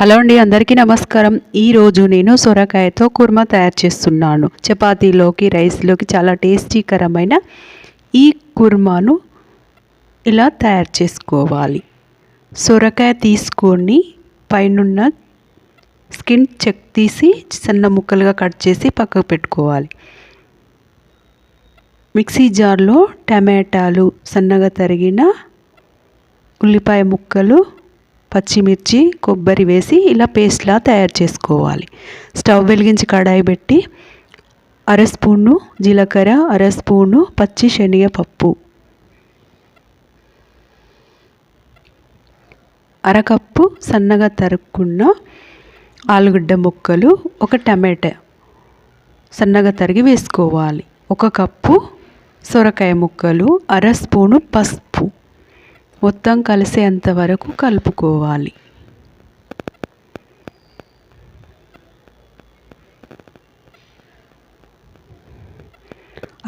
Hello అండి, అందరికీ నమస్కారం. ఈరోజు నేను సొరకాయతో కుర్మా తయారు చేస్తున్నాను. చపాతీలోకి, రైస్లోకి చాలా టేస్టీకరమైన ఈ కుర్మాను ఇలా తయారు చేసుకోవాలి. సొరకాయ తీసుకొని పైనున్న స్కిన్ చెక్ తీసి సన్న ముక్కలుగా కట్ చేసి పక్కకు పెట్టుకోవాలి. మిక్సీ జార్లో టమాటాలు, సన్నగా తరిగిన ఉల్లిపాయ ముక్కలు, పచ్చిమిర్చి, కొబ్బరి వేసి ఇలా పేస్ట్లా తయారు చేసుకోవాలి. స్టవ్ వెలిగించి కడాయి పెట్టి అర స్పూను జీలకర్ర, అర స్పూను పచ్చి శనగపప్పు, అరకప్పు సన్నగా తరుక్కున్న ఆలుగడ్డ ముక్కలు, ఒక టమాటా సన్నగా తరిగి వేసుకోవాలి. ఒక కప్పు సొరకాయ ముక్కలు, అర స్పూను పసుపు మొత్తం కలిసేంత వరకు కలుపుకోవాలి.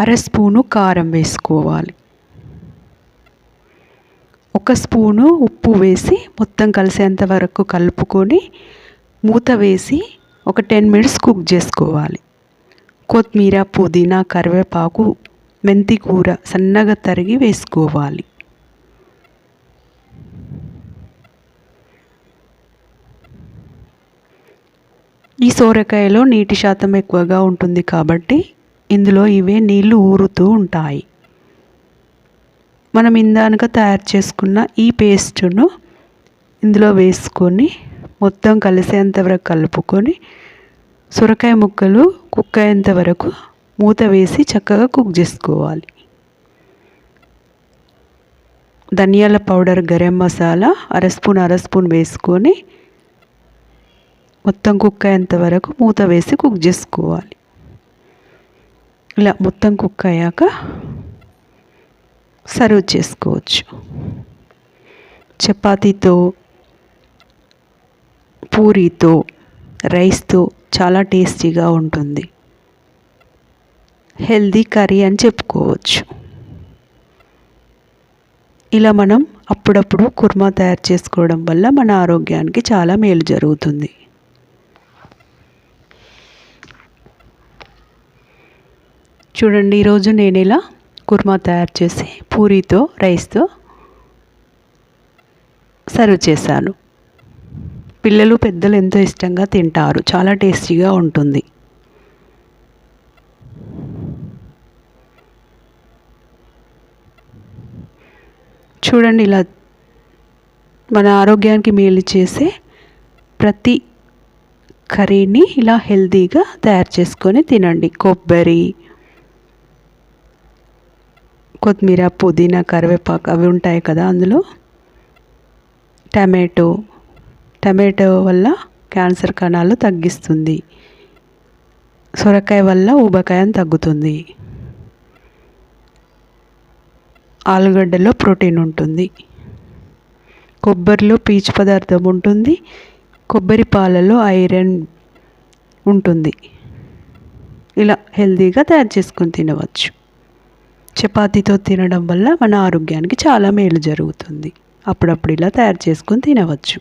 అర స్పూను కారం వేసుకోవాలి. ఒక స్పూను ఉప్పు వేసి మొత్తం కలిసేంత వరకు కలుపుకొని మూత వేసి ఒక 10 మినిట్స్ కుక్ చేసుకోవాలి. కొత్తిమీర, పుదీనా, కరివేపాకు, మెంతి కూర సన్నగా తరిగి వేసుకోవాలి. ఈ సోరకాయలో నీటి శాతం ఎక్కువగా ఉంటుంది కాబట్టి ఇందులో ఇవే నీళ్లు ఊరుతూ ఉంటాయి. మనం ఇందాక తయారు చేసుకున్న ఈ పేస్టును ఇందులో వేసుకొని మొత్తం కలిసేంత వరకు కలుపుకొని సొరకాయ ముక్కలు కుక్ అయ్యేంత వరకు మూత వేసి చక్కగా కుక్ చేసుకోవాలి. ధనియాల పౌడర్, గరం మసాలా అర స్పూన్ వేసుకొని మొత్తం కుక్ అయ్యేంత వరకు మూత వేసి కుక్ చేసుకోవాలి. ఇలా మొత్తం కుక్ అయ్యాక సర్వ్ చేసుకోవచ్చు. చపాతీతో, పూరీతో, రైస్తో చాలా టేస్టీగా ఉంటుంది. హెల్దీ కర్రీ అని చెప్పుకోవచ్చు. ఇలా మనం అప్పుడప్పుడు కుర్మా తయారు చేసుకోవడం వల్ల మన ఆరోగ్యానికి చాలా మేలు జరుగుతుంది. చూడండి, ఈరోజు నేను ఇలా కుర్మా తయారు చేసి పూరీతో, రైస్తో సర్వ్ చేశాను. పిల్లలు, పెద్దలు ఎంతో ఇష్టంగా తింటారు. చాలా టేస్టీగా ఉంటుంది. చూడండి, ఇలా మన ఆరోగ్యానికి మేలు చేసే ప్రతి కర్రీని ఇలా హెల్తీగా తయారు చేసుకొని తినండి. కొత్తిమీర, పుదీనా, కరివేపాకు అవి ఉంటాయి కదా. అందులో టమాటో వల్ల క్యాన్సర్ కణాలు తగ్గిస్తుంది. సొరకాయ వల్ల ఊబకాయం తగ్గుతుంది. ఆలుగడ్డలో ప్రోటీన్ ఉంటుంది. కొబ్బరిలో పీచు పదార్థం ఉంటుంది. కొబ్బరి పాలలో ఐరన్ ఉంటుంది. ఇలా హెల్తీగా తయారు చేసుకొని తినవచ్చు. చపాతీతో తినడం వల్ల మన ఆరోగ్యానికి చాలా మేలు జరుగుతుంది. అప్పుడప్పుడు ఇలా తయారు చేసుకొని తినవచ్చు.